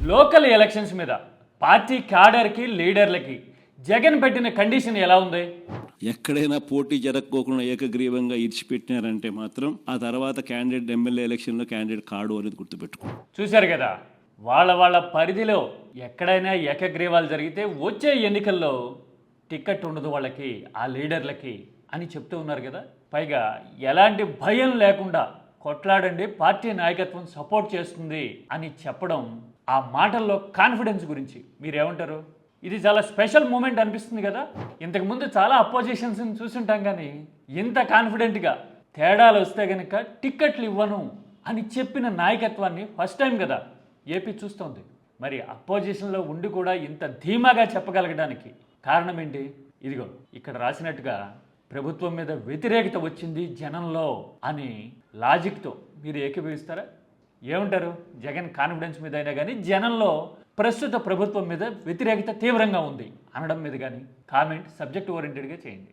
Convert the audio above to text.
Local elections మీద party క్యాడర్కి లీడర్లకి Jagan పెట్టిన condition ఎలా ఉంది? ఎక్కడైనా పోటీ జరగకోకుండా ఏకగ్రీవంగా ఇడిచిపెట్టినారంటే మాత్రం ఆ తర్వాత క్యాండిడేట్ ఎమ్మెల్యే ఎలక్షన్లో క్యాండిడేట్ కాడు అనేది గుర్తుపెట్టుకో. చూశారు కదా, వాళ్ళ పరిధిలో ఎక్కడైనా ఏకగ్రీవాలు జరిగితే వచ్చే ఎన్నికల్లో టికెట్ ఉండదు వాళ్ళకి, ఆ లీడర్లకి అని చెప్తూ ఉన్నారు కదా. పైగా ఎలాంటి భయం లేకుండా కొట్లాడండి, పార్టీ నాయకత్వం సపోర్ట్ చేస్తుంది అని చెప్పడం, ఆ మాటల్లో కాన్ఫిడెన్స్ గురించి మీరేమంటారు? ఇది చాలా స్పెషల్ మూమెంట్ అనిపిస్తుంది కదా. ఇంతకుముందు చాలా అపోజిషన్స్ని చూసుంటాం, కానీ ఇంత కాన్ఫిడెంట్గా తేడాలు వస్తే కనుక టిక్కెట్లు ఇవ్వను అని చెప్పిన నాయకత్వాన్ని ఫస్ట్ టైం కదా ఏపీ చూస్తోంది. మరి అపోజిషన్లో ఉండి కూడా ఇంత ధీమాగా చెప్పగలగడానికి కారణం ఏంటి? ఇదిగో ఇక్కడ రాసినట్టుగా ప్రభుత్వం మీద వ్యతిరేకత వచ్చింది జనంలో అని లాజిక్తో మీరు ఏకీభవిస్తారా? ఏమంటారు? జగన్ కాన్ఫిడెన్స్ మీద అయినా కానీ జనంలో ప్రస్తుత ప్రభుత్వం మీద వ్యతిరేకత తీవ్రంగా ఉంది అనడం మీద కానీ కామెంట్ సబ్జెక్ట్ ఓరియంటెడ్గా చేయండి.